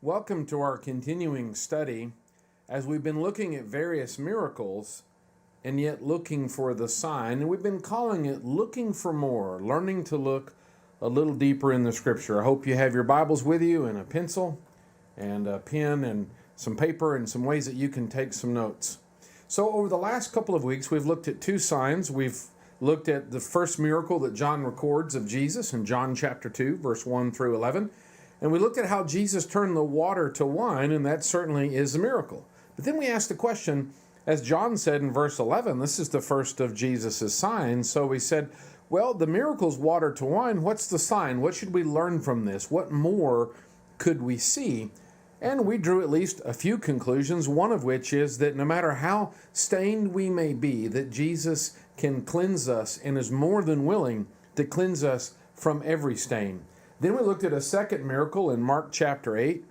Welcome to our continuing study as we've been looking at various miracles and yet looking for the sign. And we've been calling it Looking for More, learning to look a little deeper in the Scripture. I hope you have your Bibles with you and a pencil and a pen and some paper and some ways that you can take some notes. So over the last couple of weeks, we've looked at two signs. We've looked at the first miracle that John records of Jesus in John chapter 2, verse 1 through 11. And we looked at how Jesus turned the water to wine, and that certainly is a miracle. But then we asked the question, as John said in verse 11, this is the first of Jesus' signs. So we said, well, the miracle's water to wine. What's the sign? What should we learn from this? What more could we see? And we drew at least a few conclusions, one of which is that no matter how stained we may be, that Jesus can cleanse us and is more than willing to cleanse us from every stain. Then we looked at a second miracle in Mark chapter 8,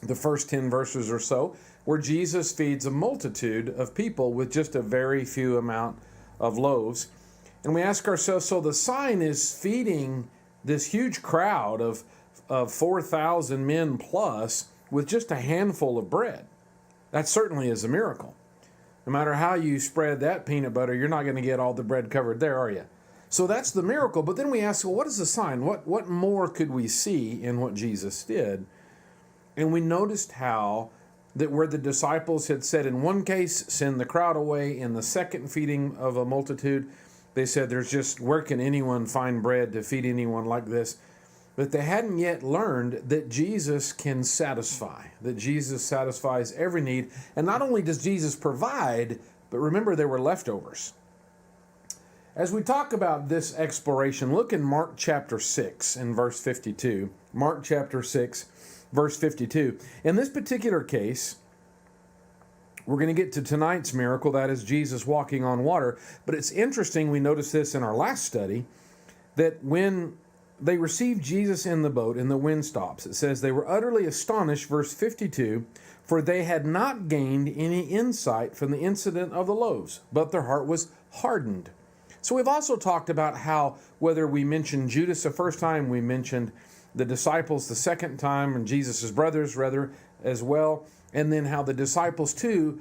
the first 10 verses or so, where Jesus feeds a multitude of people with just a very few amount of loaves. And we ask ourselves, so the sign is feeding this huge crowd of 4,000 men plus with just a handful of bread. That certainly is a miracle. No matter how you spread that peanut butter, you're not going to get all the bread covered there, are you? So that's the miracle. But then we ask, well, what is the sign? What more could we see in what Jesus did? And we noticed how that where the disciples had said in one case, send the crowd away, in the second feeding of a multitude, they said, where can anyone find bread to feed anyone like this? But they hadn't yet learned that Jesus can satisfy, that Jesus satisfies every need. And not only does Jesus provide, but remember, there were leftovers. As we talk about this exploration, look in Mark chapter 6 and verse 52. Mark chapter 6, verse 52. In this particular case, we're going to get to tonight's miracle, that is Jesus walking on water. But it's interesting, we noticed this in our last study, that when they received Jesus in the boat and the wind stops, it says they were utterly astonished, verse 52, for they had not gained any insight from the incident of the loaves, but their heart was hardened. So we've also talked about how whether we mentioned Judas the first time, we mentioned the disciples the second time, and Jesus' brothers rather as well, and then how the disciples too,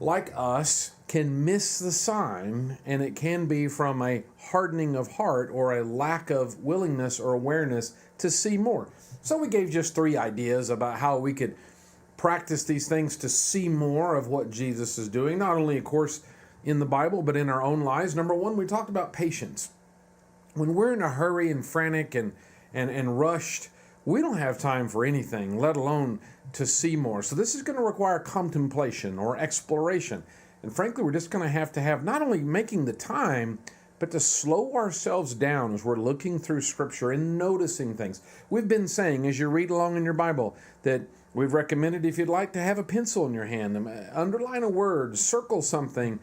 like us, can miss the sign, and it can be from a hardening of heart or a lack of willingness or awareness to see more. So we gave just 3 ideas about how we could practice these things to see more of what Jesus is doing, not only, of course, in the Bible, but in our own lives. Number 1, we talked about patience. When we're in a hurry and frantic and rushed, we don't have time for anything, let alone to see more. So this is going to require contemplation or exploration. And frankly, we're just going to have not only making the time, but to slow ourselves down as we're looking through Scripture and noticing things. We've been saying, as you read along in your Bible, that we've recommended if you'd like to have a pencil in your hand, underline a word, circle something,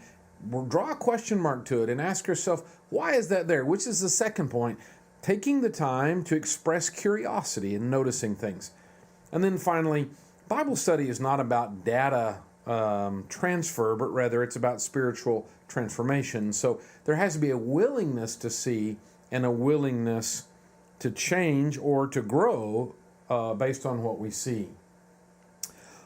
draw a question mark to it and ask yourself, why is that there? Which is the second point, taking the time to express curiosity and noticing things. And then finally, Bible study is not about data transfer, but rather it's about spiritual transformation. So there has to be a willingness to see and a willingness to change or to grow based on what we see.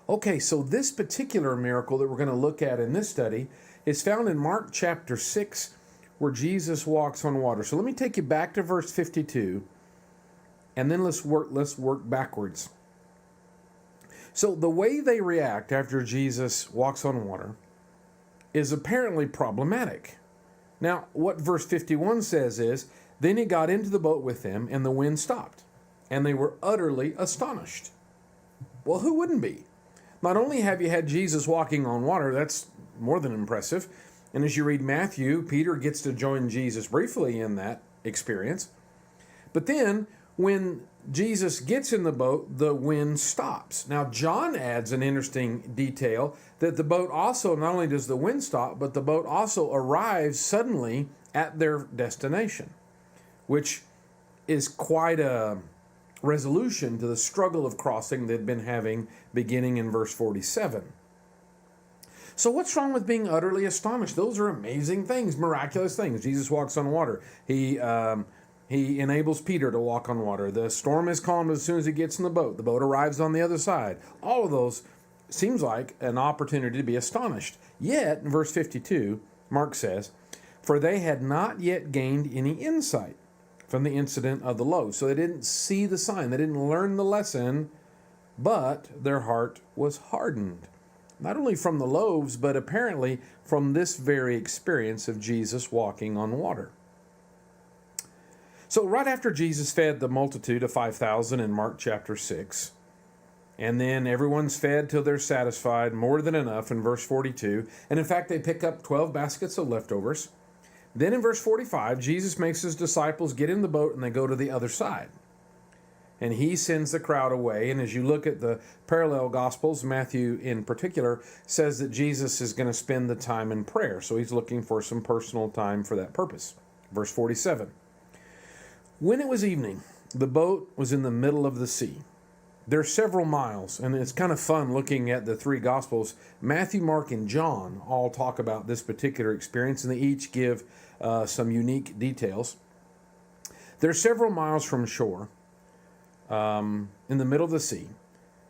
Okay, so this particular miracle that we're going to look at in this study is found in Mark chapter 6, where Jesus walks on water. So let me take you back to verse 52, and then let's work backwards. So the way they react after Jesus walks on water is apparently problematic. Now, what verse 51 says is, then he got into the boat with them, and the wind stopped, and they were utterly astonished. Well, who wouldn't be? Not only have you had Jesus walking on water, that's more than impressive. And as you read Matthew, Peter gets to join Jesus briefly in that experience. But then when Jesus gets in the boat, the wind stops. Now, John adds an interesting detail that the boat also, not only does the wind stop, but the boat also arrives suddenly at their destination, which is quite a resolution to the struggle of crossing they'd been having beginning in verse 47. So what's wrong with being utterly astonished? Those are amazing things, miraculous things. Jesus walks on water. He He enables Peter to walk on water. The storm is calmed as soon as he gets in the boat. The boat arrives on the other side. All of those seems like an opportunity to be astonished. Yet, in verse 52, Mark says, "For they had not yet gained any insight from the incident of the loaves." So they didn't see the sign. They didn't learn the lesson, but their heart was hardened. Not only from the loaves, but apparently from this very experience of Jesus walking on water. So right after Jesus fed the multitude of 5,000 in Mark chapter 6, and then everyone's fed till they're satisfied, more than enough in verse 42, and in fact they pick up 12 baskets of leftovers. Then in verse 45, Jesus makes his disciples get in the boat and they go to the other side. And he sends the crowd away. And as you look at the parallel Gospels, Matthew in particular says that Jesus is going to spend the time in prayer. So he's looking for some personal time for that purpose. Verse 47. When it was evening, the boat was in the middle of the sea. They're several miles, and it's kind of fun looking at the three Gospels. Matthew, Mark, and John all talk about this particular experience, and they each give some unique details. They're several miles from shore, in the middle of the sea,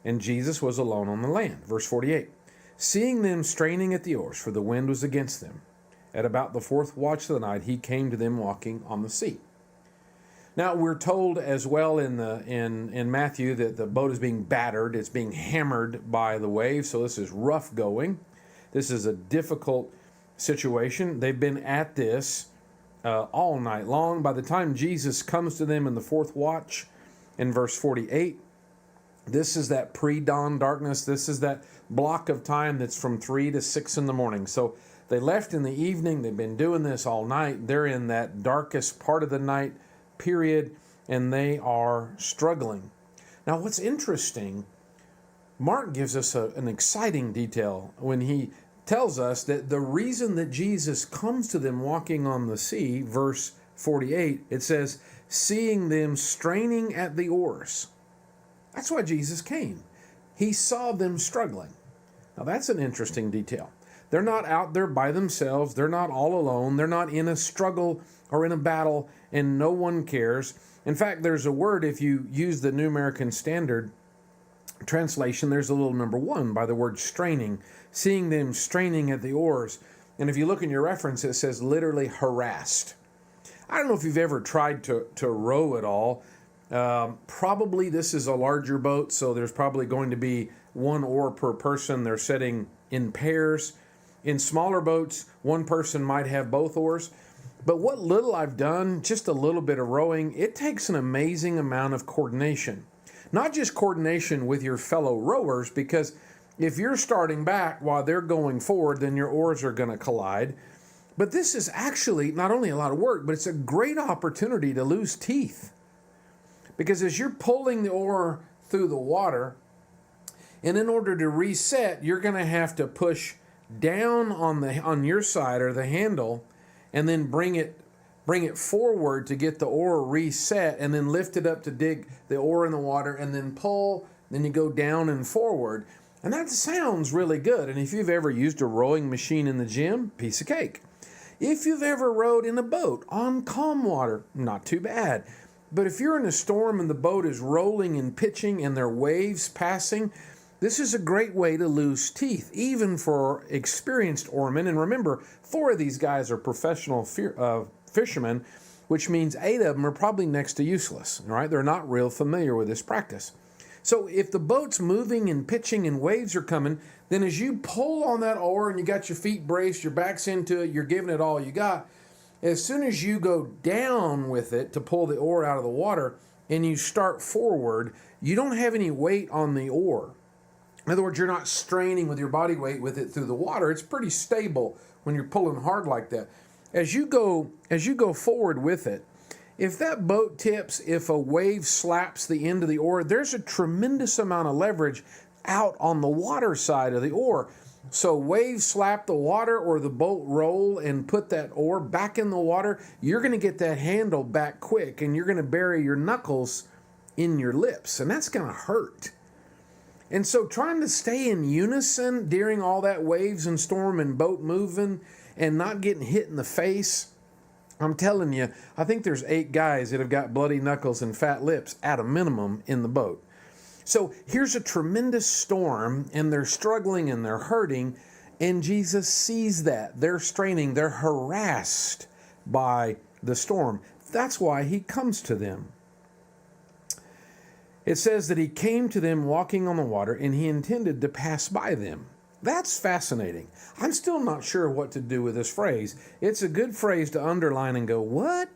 and Jesus was alone on the land. Verse 48. Seeing them straining at the oars, for the wind was against them, at about the fourth watch of the night, he came to them walking on the sea. Now, we're told as well in Matthew that the boat is being battered. It's being hammered by the waves, so this is rough going. This is a difficult situation. They've been at this all night long. By the time Jesus comes to them in the fourth watch, in verse 48, this is that pre-dawn darkness. This is that block of time that's from 3 to 6 in the morning. So they left in the evening. They've been doing this all night. They're in that darkest part of the night period, and they are struggling. Now, what's interesting, Mark gives us an exciting detail when he tells us that the reason that Jesus comes to them walking on the sea, verse 48, it says, seeing them straining at the oars. That's why Jesus came. He saw them struggling. Now, that's an interesting detail. They're not out there by themselves. They're not all alone. They're not in a struggle or in a battle, and no one cares. In fact, there's a word, if you use the New American Standard translation, there's a little number 1 by the word straining, seeing them straining at the oars. And if you look in your reference, it says literally harassed. I don't know if you've ever tried to row at all. Probably this is a larger boat, so there's probably going to be 1 oar per person. They're setting in pairs. In smaller boats, 1 person might have both oars. But what little I've done, just a little bit of rowing, it takes an amazing amount of coordination. Not just coordination with your fellow rowers, because if you're starting back while they're going forward, then your oars are going to collide. But this is actually not only a lot of work, but it's a great opportunity to lose teeth. Because as you're pulling the oar through the water, and in order to reset, you're going to have to push down on your side or the handle, and then bring it forward to get the oar reset, and then lift it up to dig the oar in the water, and then pull, then you go down and forward. And that sounds really good. And if you've ever used a rowing machine in the gym, piece of cake. If you've ever rowed in a boat on calm water, not too bad. But if you're in a storm and the boat is rolling and pitching and there are waves passing, this is a great way to lose teeth, even for experienced oarmen. And remember, 4 of these guys are professional fishermen, which means 8 of them are probably next to useless, right? They're not real familiar with this practice. So if the boat's moving and pitching and waves are coming, then as you pull on that oar and you got your feet braced, your back's into it, you're giving it all you got, as soon as you go down with it to pull the oar out of the water and you start forward, you don't have any weight on the oar. In other words, you're not straining with your body weight with it through the water. It's pretty stable when you're pulling hard like that. As you go forward with it, if that boat tips, if a wave slaps the end of the oar, there's a tremendous amount of leverage out on the water side of the oar. So waves slap the water or the boat roll and put that oar back in the water, you're going to get that handle back quick, and you're going to bury your knuckles in your lips, and that's going to hurt. And so trying to stay in unison during all that waves and storm and boat moving and not getting hit in the face, I'm telling you, I think there's 8 guys that have got bloody knuckles and fat lips at a minimum in the boat. So here's a tremendous storm, and they're struggling and they're hurting, and Jesus sees that. They're straining, they're harassed by the storm. That's why he comes to them. It says that he came to them walking on the water, and he intended to pass by them. That's fascinating. I'm still not sure what to do with this phrase. It's a good phrase to underline and go, what?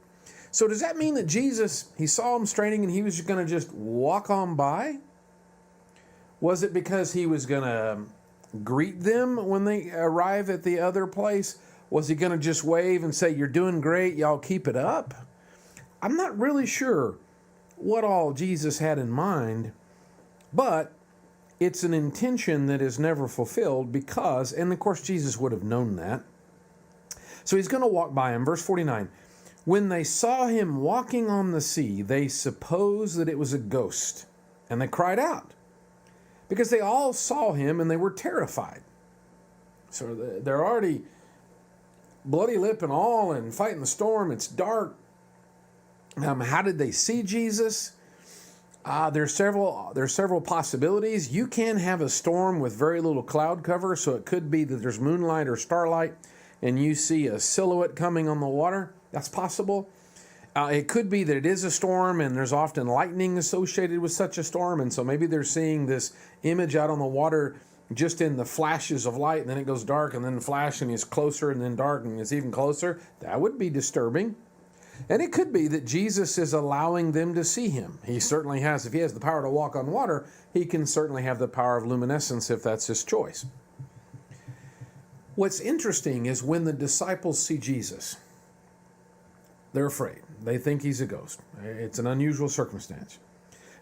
So does that mean that Jesus, he saw them straining and he was going to just walk on by? Was it because he was going to greet them when they arrive at the other place? Was he going to just wave and say, you're doing great, y'all keep it up? I'm not really sure what all Jesus had in mind, but it's an intention that is never fulfilled because, and of course Jesus would have known that. So he's going to walk by him. Verse 49, when they saw him walking on the sea, they supposed that it was a ghost, and they cried out because they all saw him and they were terrified. So they're already bloody lip and all and fighting the storm. It's dark. How did they see Jesus? There's several possibilities. You can have a storm with very little cloud cover, so it could be that there's moonlight or starlight and you see a silhouette coming on the water. That's possible. It could be that it is a storm and there's often lightning associated with such a storm, and so maybe they're seeing this image out on the water just in the flashes of light, and then it goes dark and then flash and it's closer and then dark and it's even closer. That would be disturbing. And it could be that Jesus is allowing them to see him. He certainly has. If he has the power to walk on water, he can certainly have the power of luminescence if that's his choice. What's interesting is when the disciples see Jesus, they're afraid. They think he's a ghost. It's an unusual circumstance.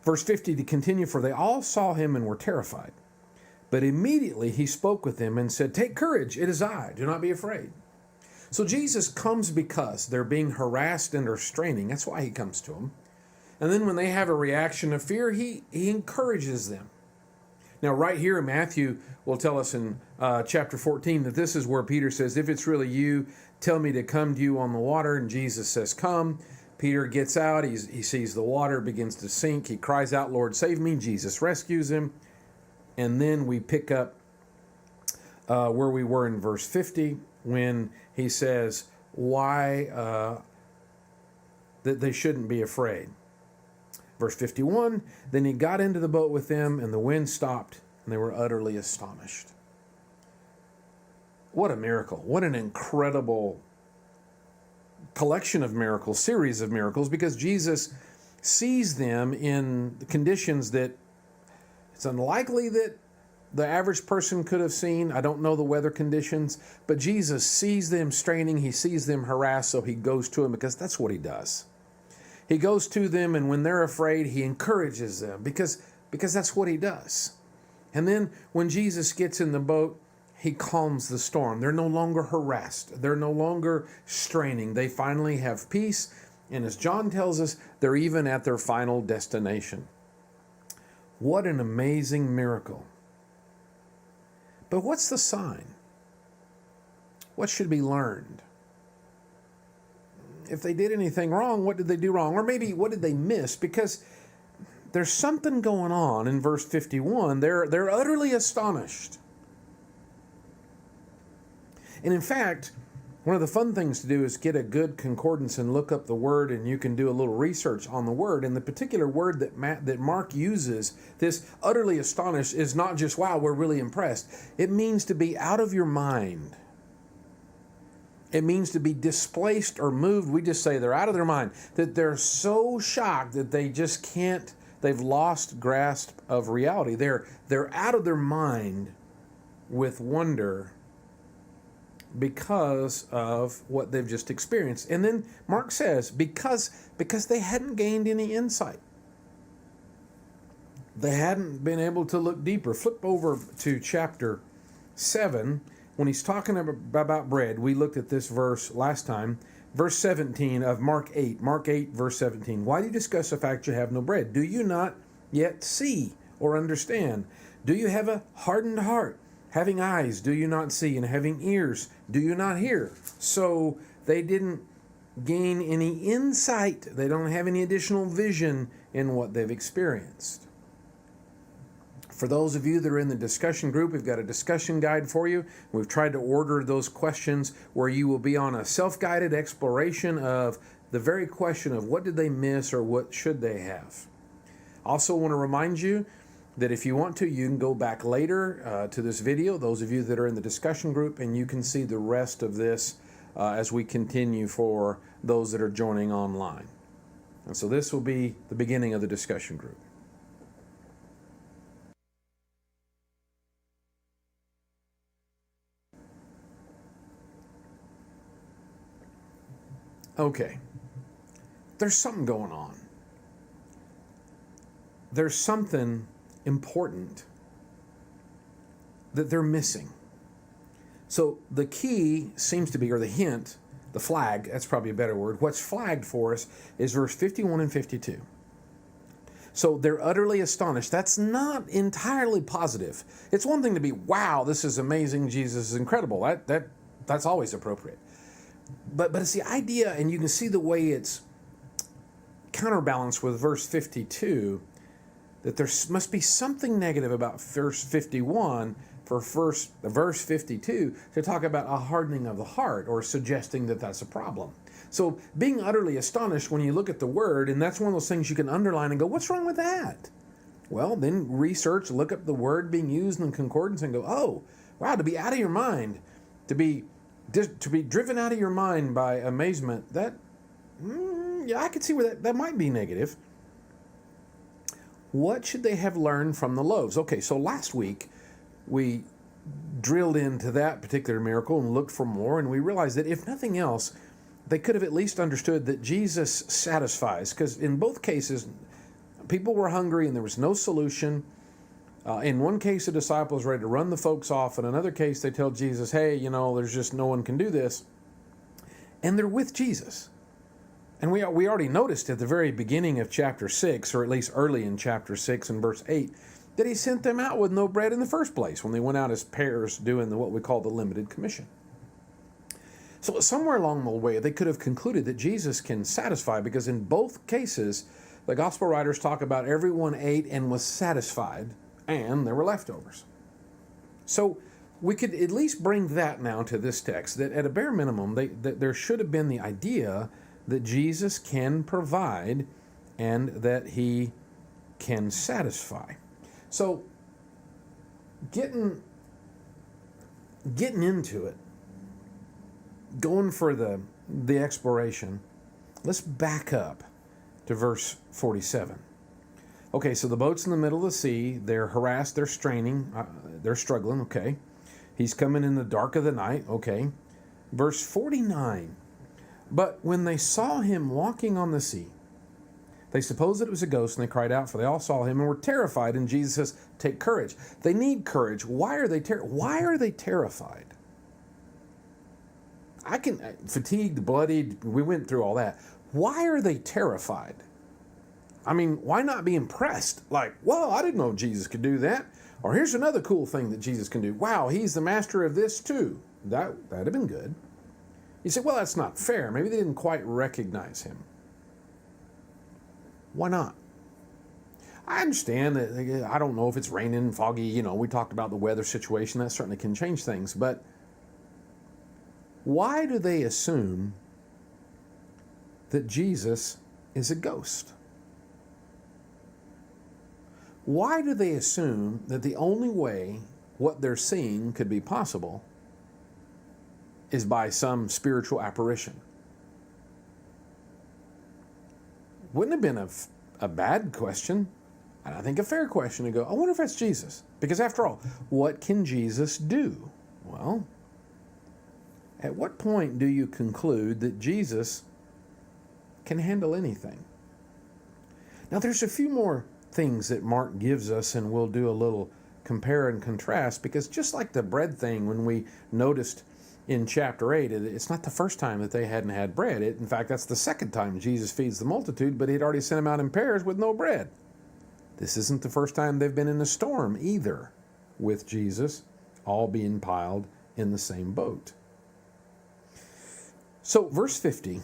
Verse 50 to continue, for they all saw him and were terrified. But immediately he spoke with them and said, take courage, it is I, do not be afraid. So Jesus comes because they're being harassed and are straining. That's why he comes to them. And then when they have a reaction of fear, he encourages them. Now, right here, Matthew will tell us in chapter 14 that this is where Peter says, if it's really you, tell me to come to you on the water. And Jesus says, come. Peter gets out. He sees the water begins to sink. He cries out, Lord, save me. Jesus rescues him. And then we pick up where we were in verse 50 when he says why that they shouldn't be afraid. Verse 51, then he got into the boat with them, and the wind stopped, and they were utterly astonished. What a miracle. What an incredible collection of miracles, series of miracles, because Jesus sees them in conditions that it's unlikely that the average person could have seen. I don't know the weather conditions, but Jesus sees them straining. He sees them harassed, so he goes to them because that's what he does. He goes to them, and when they're afraid, he encourages them because that's what he does. And then when Jesus gets in the boat, he calms the storm. They're no longer harassed. They're no longer straining. They finally have peace. And as John tells us, they're even at their final destination. What an amazing miracle. But what's the sign? What should be learned? If they did anything wrong, what did they do wrong? Or maybe what did they miss? Because there's something going on in verse 51. They're utterly astonished. And in fact, one of the fun things to do is get a good concordance and look up the word, and you can do a little research on the word. And the particular word that Mark uses, this utterly astonished, is not just, wow, we're really impressed. It means to be out of your mind. It means to be displaced or moved. We just say they're out of their mind, that they're so shocked that they just can't, they've lost grasp of reality. They're out of their mind with wonder because of what they've just experienced. And then Mark says, because they hadn't gained any insight. They hadn't been able to look deeper. Flip over to chapter 7. When he's talking about bread, we looked at this verse last time. Verse 17 of Mark 8. Mark 8, verse 17. Why do you discuss the fact you have no bread? Do you not yet see or understand? Do you have a hardened heart? Having eyes, do you not see? And having ears, do you not hear? So they didn't gain any insight. They don't have any additional vision in what they've experienced. For those of you that are in the discussion group, we've got a discussion guide for you. We've tried to order those questions where you will be on a self-guided exploration of the very question of what did they miss or what should they have. Also want to remind you that if you want to, you can go back later to this video, those of you that are in the discussion group, and you can see the rest of this as we continue for those that are joining online. And so this will be the beginning of the discussion group. Okay, there's something going on. There's something important that they're missing. So the key seems to be, or the hint, the flag, that's probably a better word, what's flagged for us is verse 51 and 52. So they're utterly astonished. That's not entirely positive. It's one thing to be, wow, this is amazing, Jesus is incredible. That's always appropriate. But it's the idea, and you can see the way it's counterbalanced with verse 52, that there must be something negative about verse 51 for verse 52 to talk about a hardening of the heart or suggesting that that's a problem. So being utterly astonished when you look at the word, and that's one of those things you can underline and go, what's wrong with that? Well, then research, look up the word being used in concordance and go, oh, wow, to be out of your mind, to be driven out of your mind by amazement, yeah, I could see where that might be negative. What should they have learned from the loaves? Okay, so last week we drilled into that particular miracle and looked for more, and we realized that if nothing else, they could have at least understood that Jesus satisfies, because in both cases, people were hungry and there was no solution. In one case, the disciples were ready to run the folks off. In another case, they tell Jesus, hey, there's just no one can do this. And they're with Jesus. And we already noticed at the very beginning of chapter 6, or at least early in chapter 6 and verse 8, that he sent them out with no bread in the first place when they went out as pairs doing what we call the limited commission. So somewhere along the way, they could have concluded that Jesus can satisfy, because in both cases, the gospel writers talk about everyone ate and was satisfied, and there were leftovers. So we could at least bring that now to this text, that at a bare minimum, there should have been the idea that Jesus can provide and that he can satisfy. So getting into it, going for the exploration, let's back up to verse 47. Okay, so the boat's in the middle of the sea. They're harassed, they're straining, they're struggling, okay. He's coming in the dark of the night, okay. Verse 49, but when they saw him walking on the sea, they supposed that it was a ghost, and they cried out, for they all saw him and were terrified. And Jesus says, take courage. They need courage. Why are they terrified? Fatigued, bloodied, we went through all that. Why are they terrified? I mean, why not be impressed? Like, well, I didn't know Jesus could do that. Or here's another cool thing that Jesus can do. Wow, he's the master of this too. That'd have been good. You say, well, that's not fair. Maybe they didn't quite recognize him. Why not? I understand that, I don't know if it's raining, foggy, we talked about the weather situation. That certainly can change things. But why do they assume that Jesus is a ghost? Why do they assume that the only way what they're seeing could be possible is by some spiritual apparition? Wouldn't have been a bad question, and I think a fair question to go, I wonder if that's Jesus. Because after all, what can Jesus do? Well, at what point do you conclude that Jesus can handle anything? Now, there's a few more things that Mark gives us, and we'll do a little compare and contrast, because just like the bread thing, when we noticed in chapter 8, it's not the first time that they hadn't had bread. In fact, that's the second time Jesus feeds the multitude, but he'd already sent them out in pairs with no bread. This isn't the first time they've been in a storm either, with Jesus, all being piled in the same boat. So verse 50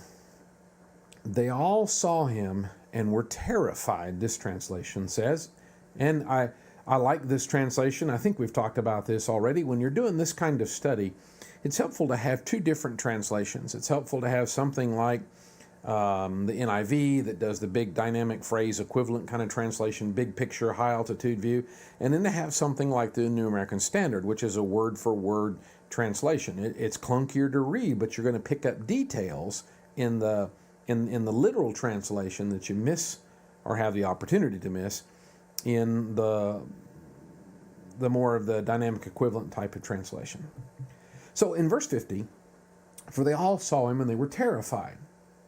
They all saw him and were terrified, this translation says. And I like this translation. I think we've talked about this already. When you're doing this kind of study, it's helpful to have two different translations. It's helpful to have something like the NIV that does the big dynamic phrase equivalent kind of translation, big picture, high altitude view, and then to have something like the New American Standard, which is a word for word translation. It's clunkier to read, but you're going to pick up details in the literal translation that you miss or have the opportunity to miss in the more of the dynamic equivalent type of translation. So in verse 50, for they all saw him and they were terrified.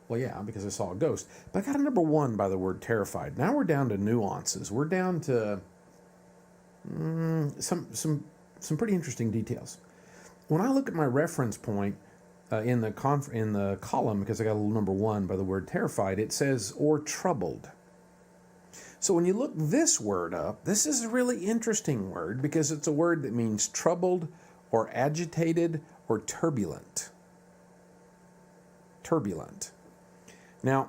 Well, yeah, because they saw a ghost. But I got a number one by the word terrified. Now we're down to nuances. We're down to some pretty interesting details. When I look at my reference point in the column, because I got a little number one by the word terrified, it says, or troubled. So when you look this word up, this is a really interesting word because it's a word that means troubled or agitated or turbulent. Turbulent. Now,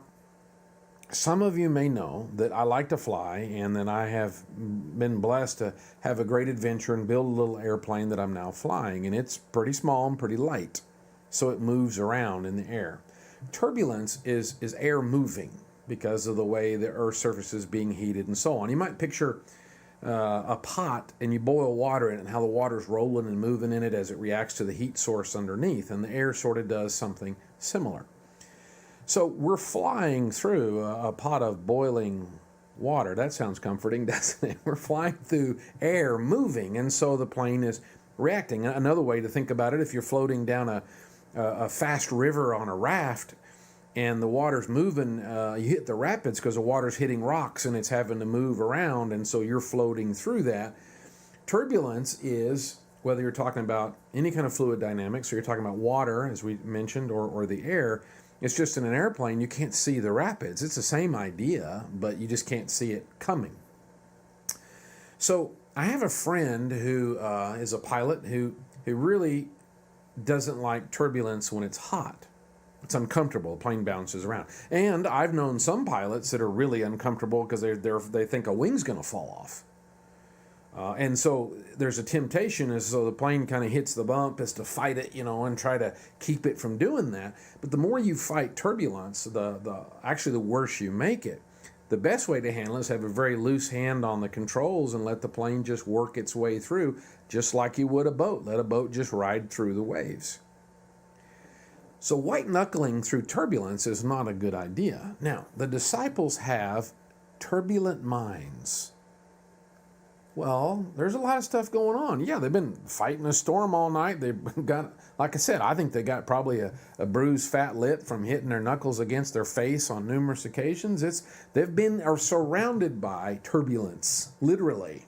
some of you may know that I like to fly and that I have been blessed to have a great adventure and build a little airplane that I'm now flying, and it's pretty small and pretty light, so it moves around in the air. Turbulence is air moving because of the way the Earth's surface is being heated and so on. You might picture a pot and you boil water in it and how the water's rolling and moving in it as it reacts to the heat source underneath, and the air sort of does something similar. So we're flying through a pot of boiling water. That sounds comforting, doesn't it? We're flying through air moving, and so the plane is reacting. Another way to think about it, if you're floating down a fast river on a raft and the water's moving, you hit the rapids because the water's hitting rocks and it's having to move around, and so you're floating through that. Turbulence is, whether you're talking about any kind of fluid dynamics or you're talking about water, as we mentioned, or the air, it's just in an airplane, you can't see the rapids. It's the same idea, but you just can't see it coming. So I have a friend who is a pilot who really doesn't like turbulence when it's hot. It's uncomfortable. The plane bounces around. And I've known some pilots that are really uncomfortable because they think a wing's going to fall off. And so there's a temptation as so the plane kind of hits the bump is to fight it, and try to keep it from doing that. But the more you fight turbulence, actually the worse you make it. The best way to handle it is have a very loose hand on the controls and let the plane just work its way through, just like you would a boat. Let a boat just ride through the waves. So white-knuckling through turbulence is not a good idea. Now, the disciples have turbulent minds. Well, there's a lot of stuff going on. Yeah, they've been fighting a storm all night. They've got, like I said, I think they got probably a bruised fat lip from hitting their knuckles against their face on numerous occasions. They've are surrounded by turbulence, literally.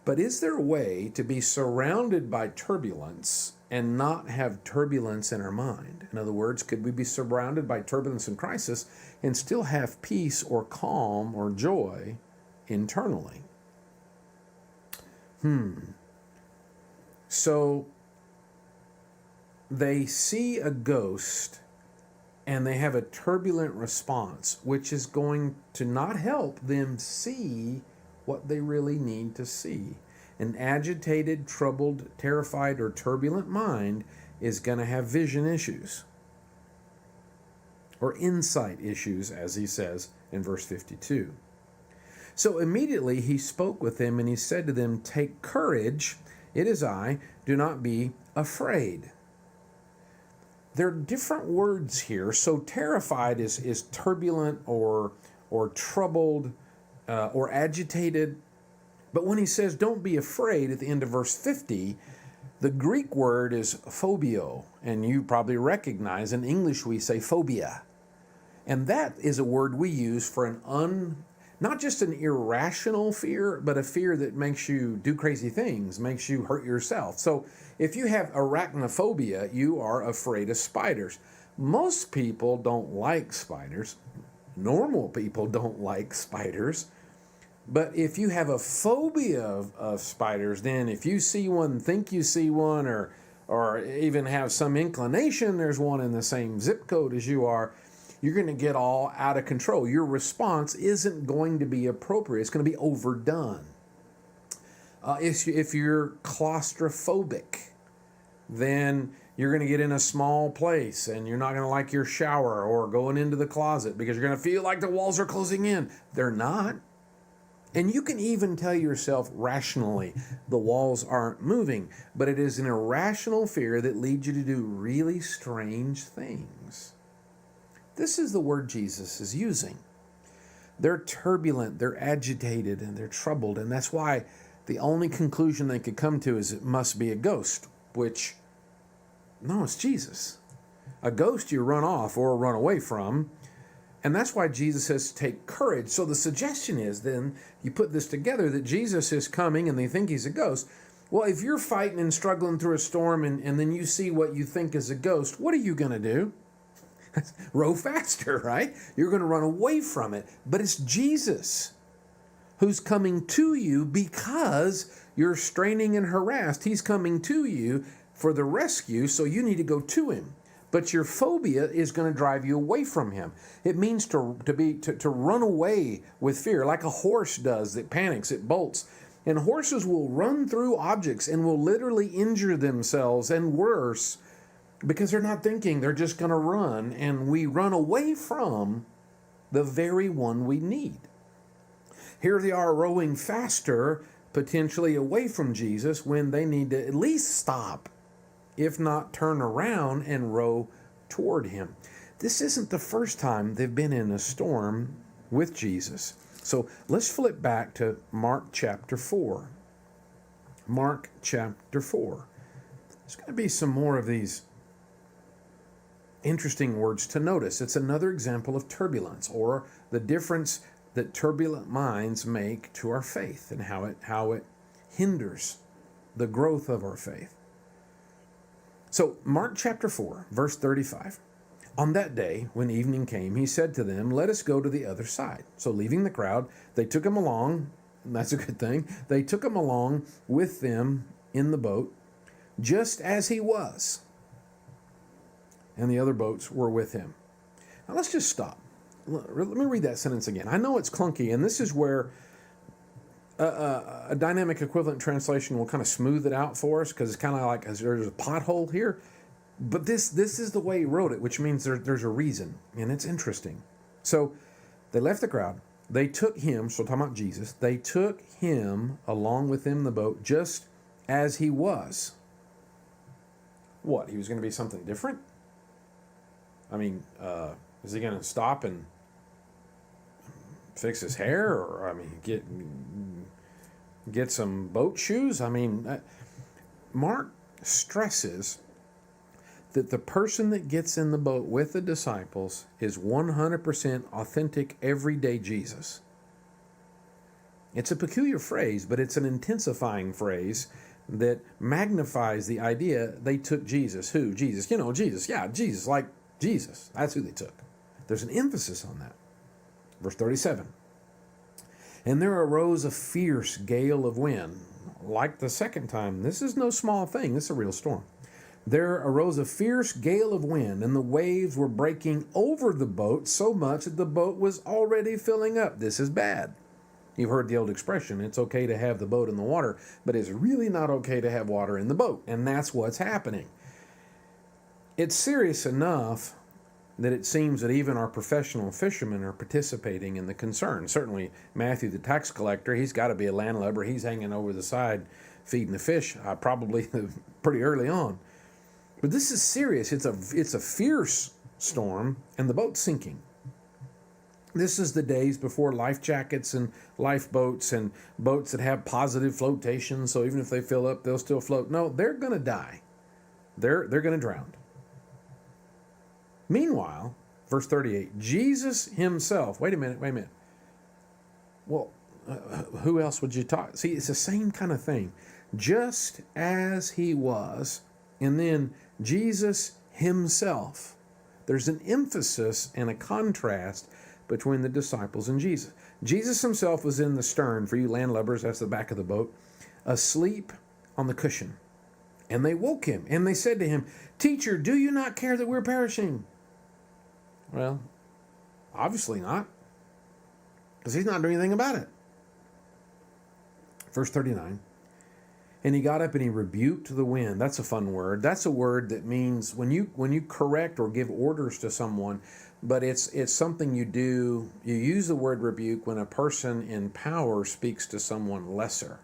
But is there a way to be surrounded by turbulence and not have turbulence in our mind? In other words, could we be surrounded by turbulence and crisis and still have peace or calm or joy internally? So they see a ghost and they have a turbulent response, which is going to not help them see what they really need to see. An agitated, troubled, terrified, or turbulent mind is going to have vision issues or insight issues, as he says in verse 52. So immediately he spoke with them and he said to them, "Take courage, it is I, do not be afraid." There are different words here. So terrified is turbulent or troubled or agitated. But when he says don't be afraid at the end of verse 50, the Greek word is phobio. And you probably recognize in English we say phobia. And that is a word we use for not just an irrational fear, but a fear that makes you do crazy things, makes you hurt yourself. So if you have arachnophobia, you are afraid of spiders. Most people don't like spiders. Normal people don't like spiders. But if you have a phobia of spiders, then if you see one, think you see one, or or even have some inclination there's one in the same zip code as you are, you're going to get all out of control. Your response isn't going to be appropriate. It's going to be overdone. If you're claustrophobic, then you're going to get in a small place and you're not going to like your shower or going into the closet because you're going to feel like the walls are closing in. They're not. And you can even tell yourself rationally the walls aren't moving, but it is an irrational fear that leads you to do really strange things. This is the word Jesus is using. They're turbulent, they're agitated, and they're troubled, and that's why the only conclusion they could come to is it must be a ghost, which, no, it's Jesus. A ghost you run off or run away from, and that's why Jesus says to take courage. So the suggestion is then, you put this together, that Jesus is coming and they think he's a ghost. Well, if you're fighting and struggling through a storm and then you see what you think is a ghost, what are you going to do? Row faster, right? You're going to run away from it. But it's Jesus who's coming to you because you're straining and harassed. He's coming to you for the rescue, so you need to go to him. But your phobia is going to drive you away from him. It means to run away with fear, like a horse does that panics, it bolts. And horses will run through objects and will literally injure themselves and worse because they're not thinking, they're just going to run. And we run away from the very one we need. Here they are rowing faster, potentially away from Jesus, when they need to at least stop, if not turn around and row toward him. This isn't the first time they've been in a storm with Jesus. So let's flip back to Mark chapter 4. Mark chapter 4. There's going to be some more of these interesting words to notice. It's another example of turbulence, or the difference that turbulent minds make to our faith and how it hinders the growth of our faith. So Mark chapter 4, verse 35. On that day, when evening came, he said to them, "Let us go to the other side." So leaving the crowd, they took him along. And that's a good thing. They took him along with them in the boat, just as he was. And the other boats were with him. Now let's just stop. Let me read that sentence again. I know it's clunky, and this is where a dynamic equivalent translation will kind of smooth it out for us, because it's kind of like there's a pothole here. But this is the way he wrote it, which means there's a reason, and it's interesting. So they left the crowd. They took him, so talking about Jesus, they took him along with them in the boat just as he was. What, he was going to be something different? I mean, is he going to stop and fix his hair, or I mean, get some boat shoes? I mean, Mark stresses that the person that gets in the boat with the disciples is 100% authentic, everyday Jesus. It's a peculiar phrase, but it's an intensifying phrase that magnifies the idea they took Jesus. Who? Jesus. You know, Jesus. Yeah, Jesus, like Jesus. That's who they took. There's an emphasis on that. Verse 37. And there arose a fierce gale of wind. Like the second time, this is no small thing. This is a real storm. There arose a fierce gale of wind, and the waves were breaking over the boat so much that the boat was already filling up. This is bad. You've heard the old expression, it's okay to have the boat in the water, but it's really not okay to have water in the boat. And that's what's happening. It's serious enough that it seems that even our professional fishermen are participating in the concern. Certainly Matthew, the tax collector, he's got to be a landlubber. He's hanging over the side feeding the fish, probably pretty early on. But this is serious. It's a fierce storm, and the boat's sinking. This is the days before life jackets and lifeboats and boats that have positive flotation, so even if they fill up, they'll still float. No, they're going to die. They're going to drown. Meanwhile, verse 38, Jesus himself, wait a minute. Well, who else would you talk? See, it's the same kind of thing. Just as he was, and then Jesus himself. There's an emphasis and a contrast between the disciples and Jesus. Jesus himself was in the stern. For you landlubbers, that's the back of the boat, asleep on the cushion. And they woke him, and they said to him, "Teacher, do you not care that we're perishing?" Well, obviously not, because he's not doing anything about it. Verse 39, and he got up and he rebuked the wind. That's a fun word. That's a word that means when you correct or give orders to someone, but it's something you do. You use the word rebuke when a person in power speaks to someone lesser.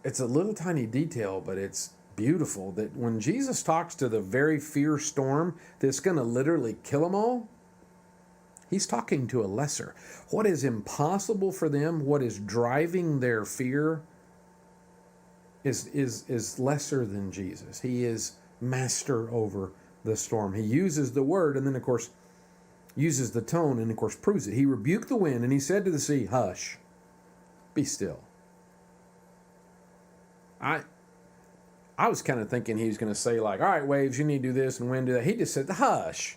It's a little tiny detail, but it's beautiful that when Jesus talks to the very fierce storm that's going to literally kill them all, he's talking to a lesser. What is impossible for them, what is driving their fear, is lesser than Jesus. He is master over the storm. He uses the word and then, of course, uses the tone and, of course, proves it. He rebuked the wind and he said to the sea, "Hush, be still." I was kind of thinking he was going to say, like, "All right, waves, you need to do this," and wind do that. He just said, "Hush,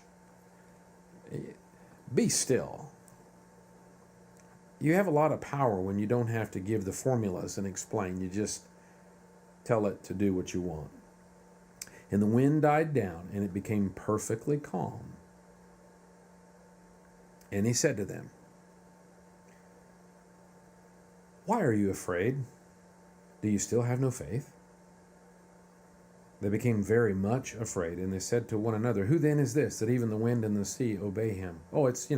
be still." You have a lot of power when you don't have to give the formulas and explain. You just tell it to do what you want. And the wind died down, and it became perfectly calm. And he said to them, "Why are you afraid? Do you still have no faith?" They became very much afraid, and they said to one another, "Who then is this, that even the wind and the sea obey him?" Oh, it's,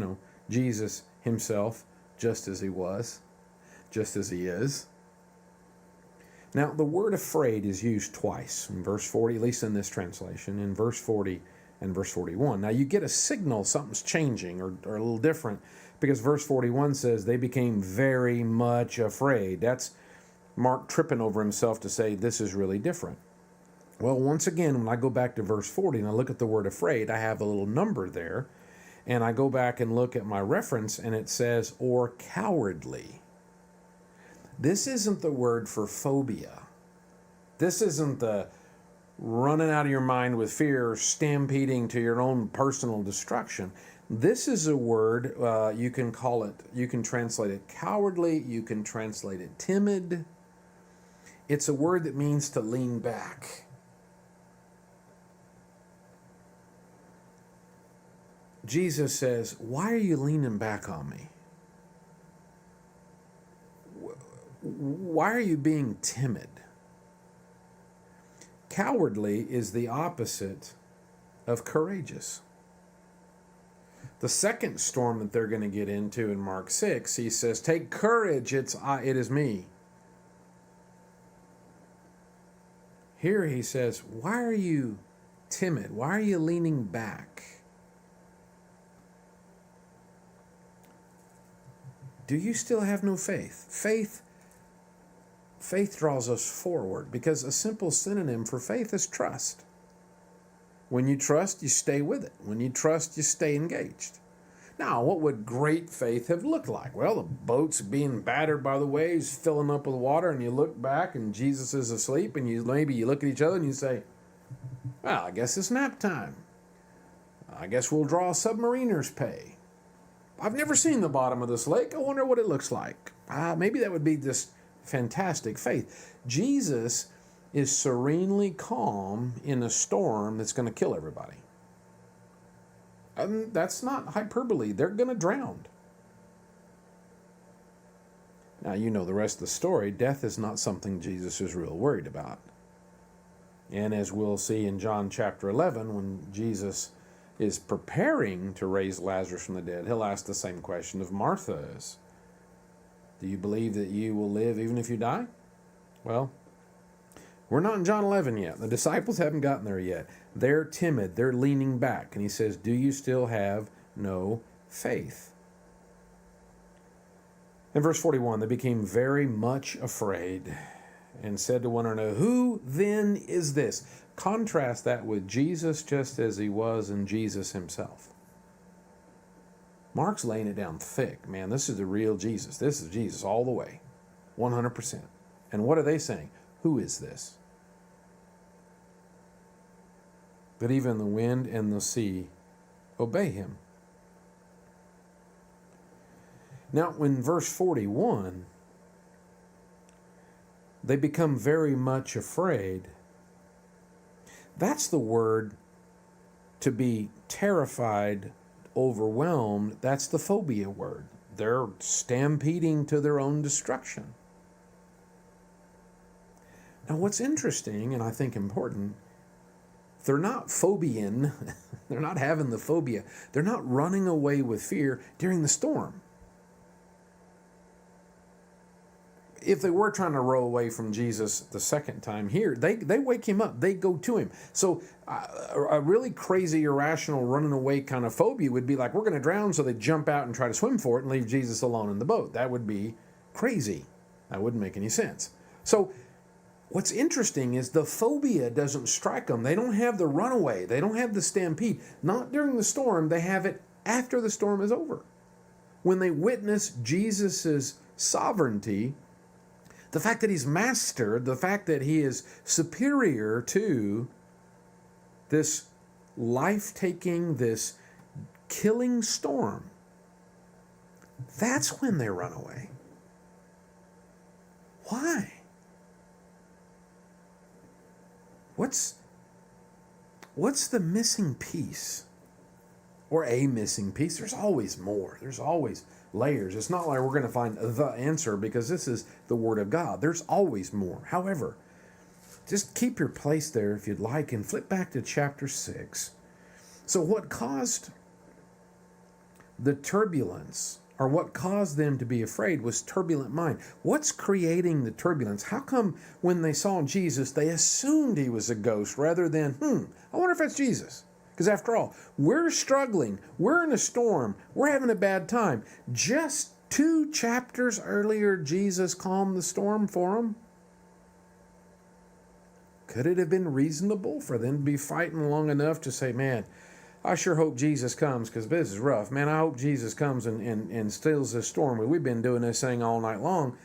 Jesus himself, just as he was, just as he is. Now, the word afraid is used twice, in verse 40, at least in this translation, in verse 40 and verse 41. Now, you get a signal something's changing or a little different, because verse 41 says they became very much afraid. That's Mark tripping over himself to say this is really different. Well, once again, when I go back to verse 40 and I look at the word afraid, I have a little number there, and I go back and look at my reference, and it says, or cowardly. This isn't the word for phobia. This isn't the running out of your mind with fear, stampeding to your own personal destruction. This is a word, you can translate it cowardly, you can translate it timid. It's a word that means to lean back. Jesus says, "Why are you leaning back on me? Why are you being timid?" Cowardly is the opposite of courageous. The second storm that they're going to get into in Mark 6, he says, "Take courage, it is me." Here he says, "Why are you timid? Why are you leaning back? Do you still have no faith?" Faith draws us forward, because a simple synonym for faith is trust. When you trust, you stay with it. When you trust, you stay engaged. Now, what would great faith have looked like? Well, the boat's being battered by the waves, filling up with water, and you look back and Jesus is asleep, and maybe you look at each other and you say, "Well, I guess it's nap time. I guess we'll draw submariner's pay. I've never seen the bottom of this lake. I wonder what it looks like." Maybe that would be just fantastic faith. Jesus is serenely calm in a storm that's going to kill everybody. And that's not hyperbole. They're going to drown. Now, you know the rest of the story. Death is not something Jesus is real worried about. And as we'll see in John chapter 11, when Jesus is preparing to raise Lazarus from the dead, he'll ask the same question of Martha is, "Do you believe that you will live even if you die?" Well, we're not in John 11 yet. The disciples haven't gotten there yet. They're timid. They're leaning back. And he says, "Do you still have no faith?" In verse 41, they became very much afraid and said to one another, "Who then is this?" Contrast that with Jesus just as he was in Jesus himself. Mark's laying it down thick. Man, this is the real Jesus. This is Jesus all the way, 100%. And what are they saying? Who is this? But even the wind and the sea obey him. Now, in verse 41, they become very much afraid. That's the word to be terrified, overwhelmed. That's the phobia word. They're stampeding to their own destruction. Now, what's interesting, and I think important, they're not phobian. They're not having the phobia. They're not running away with fear during the storm. If they were trying to row away from Jesus the second time here, they wake him up. They go to him. So a really crazy, irrational, running away kind of phobia would be like, we're going to drown, so they jump out and try to swim for it and leave Jesus alone in the boat. That would be crazy. That wouldn't make any sense. So what's interesting is the phobia doesn't strike them. They don't have the runaway. They don't have the stampede. Not during the storm. They have it after the storm is over. When they witness Jesus' sovereignty, the fact that he's master, the fact that he is superior to this life-taking, this killing storm, that's when they run away. Why? What's the missing piece? Or a missing piece? There's always more. There's always layers. It's not like we're going to find the answer because this is the Word of God. There's always more. However, just keep your place there if you'd like and flip back to chapter 6. So what caused the turbulence, or what caused them to be afraid, was turbulent mind. What's creating the turbulence? How come when they saw Jesus, they assumed he was a ghost rather than, I wonder if that's Jesus? Because after all, we're struggling. We're in a storm. We're having a bad time. Just 2 chapters earlier, Jesus calmed the storm for them. Could it have been reasonable for them to be fighting long enough to say, man, I sure hope Jesus comes because this is rough. Man, I hope Jesus comes and stills this storm. We've been doing this thing all night long.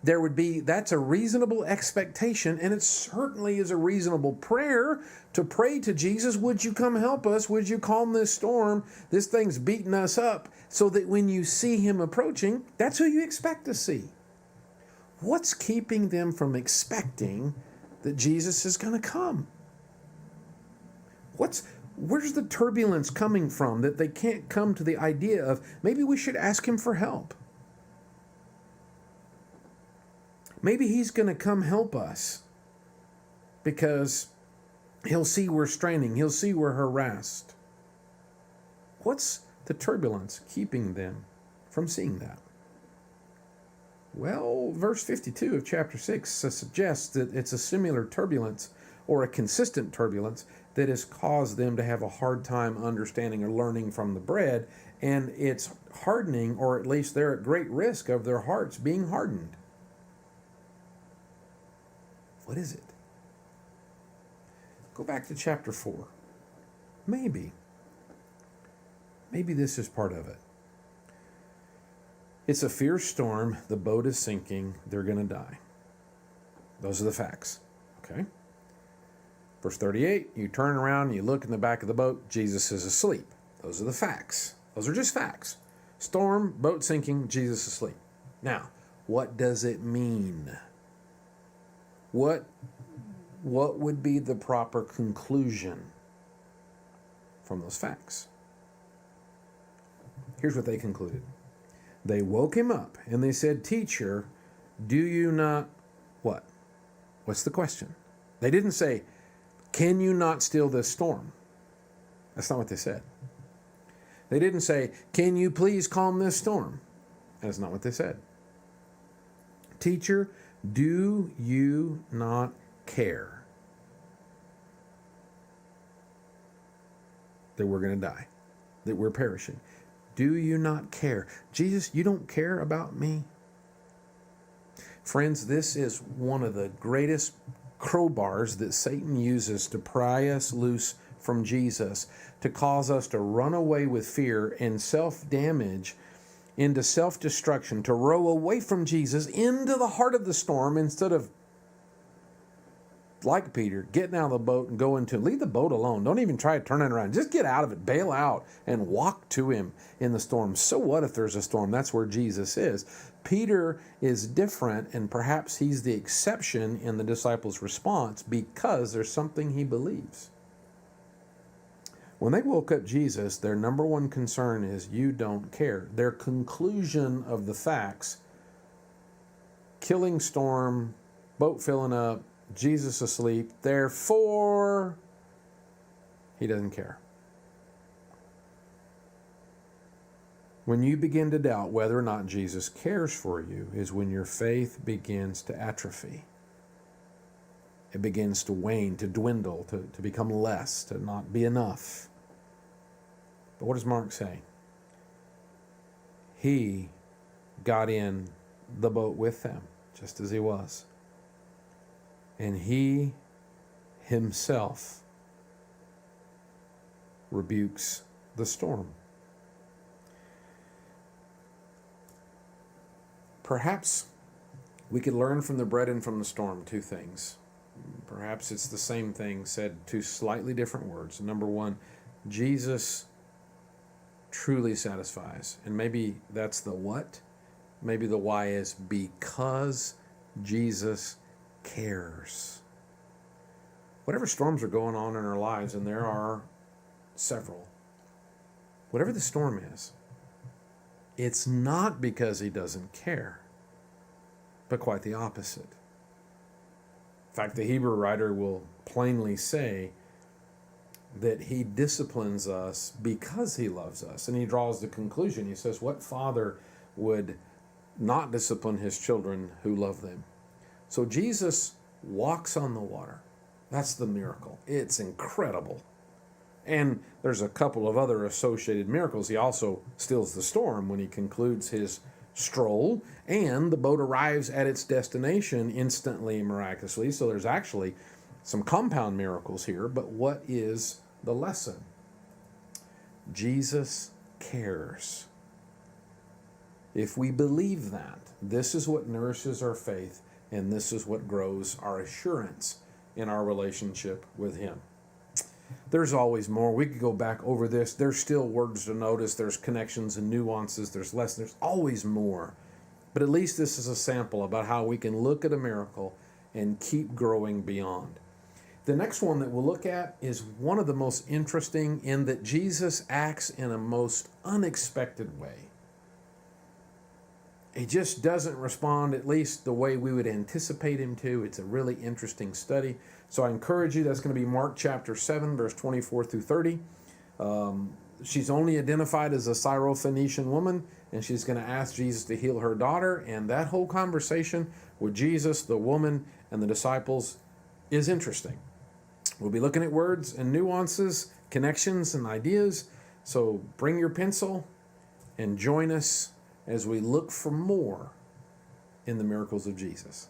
That's a reasonable expectation, and it certainly is a reasonable prayer to pray to Jesus, would you come help us? Would you calm this storm? This thing's beating us up, so that when you see him approaching, that's who you expect to see. What's keeping them from expecting that Jesus is going to come? Where's the turbulence coming from that they can't come to the idea of maybe we should ask him for help? Maybe he's going to come help us because he'll see we're straining. He'll see we're harassed. What's the turbulence keeping them from seeing that? Well, verse 52 of chapter 6 suggests that it's a similar turbulence or a consistent turbulence that has caused them to have a hard time understanding or learning from the bread, and it's hardening, or at least they're at great risk of their hearts being hardened. What is it? Go back to chapter 4. Maybe this is part of it. It's a fierce storm. The boat is sinking. They're going to die. Those are the facts. Okay? Verse 38, you turn around and you look in the back of the boat. Jesus is asleep. Those are the facts. Those are just facts. Storm, boat sinking, Jesus asleep. Now, what does it mean? What would be the proper conclusion from those facts? Here's what they concluded. They woke him up and they said, Teacher, do you not what? What's the question? They didn't say, can you not still this storm? That's not what they said. They didn't say, can you please calm this storm? That's not what they said. Teacher, do you not care that we're going to die, that we're perishing? Do you not care? Jesus, you don't care about me? Friends, this is one of the greatest crowbars that Satan uses to pry us loose from Jesus, to cause us to run away with fear and self-damage into self-destruction, to row away from Jesus into the heart of the storm instead of like Peter, getting out of the boat and going to leave the boat alone. Don't even try turning around. Just get out of it, bail out, and walk to him in the storm. So what if there's a storm? That's where Jesus is. Peter is different, and perhaps he's the exception in the disciples' response because there's something he believes. When they woke up Jesus, their number one concern is, you don't care. Their conclusion of the facts, killing storm, boat filling up, Jesus asleep, therefore, he doesn't care. When you begin to doubt whether or not Jesus cares for you is when your faith begins to atrophy. It begins to wane, to dwindle, to become less, to not be enough. But what does Mark say? He got in the boat with them, just as he was. And he himself rebukes the storm. Perhaps we could learn from the bread and from the storm two things. Perhaps it's the same thing said two slightly different words. Number one, Jesus truly satisfies. And maybe that's the what. Maybe the why is because Jesus cares. Whatever storms are going on in our lives, and there are several, whatever the storm is, it's not because he doesn't care, but quite the opposite. In fact, the Hebrew writer will plainly say that he disciplines us because he loves us. And he draws the conclusion. He says, what father would not discipline his children who love them? So Jesus walks on the water. That's the miracle. It's incredible. And there's a couple of other associated miracles. He also stills the storm when he concludes his stroll, and the boat arrives at its destination instantly and miraculously. So there's actually some compound miracles here. But what is the lesson? Jesus cares. If we believe that, this is what nourishes our faith, and this is what grows our assurance in our relationship with him. There's always more. We could go back over this. There's still words to notice. There's connections and nuances. There's lessons. There's always more. But at least this is a sample about how we can look at a miracle and keep growing beyond. The next one that we'll look at is one of the most interesting in that Jesus acts in a most unexpected way. He just doesn't respond, at least the way we would anticipate him to. It's a really interesting study. So I encourage you, that's going to be Mark chapter 7, verse 24 through 30. She's only identified as a Syrophoenician woman, and she's going to ask Jesus to heal her daughter. And that whole conversation with Jesus, the woman, and the disciples is interesting. We'll be looking at words and nuances, connections and ideas. So bring your pencil and join us as we look for more in the miracles of Jesus.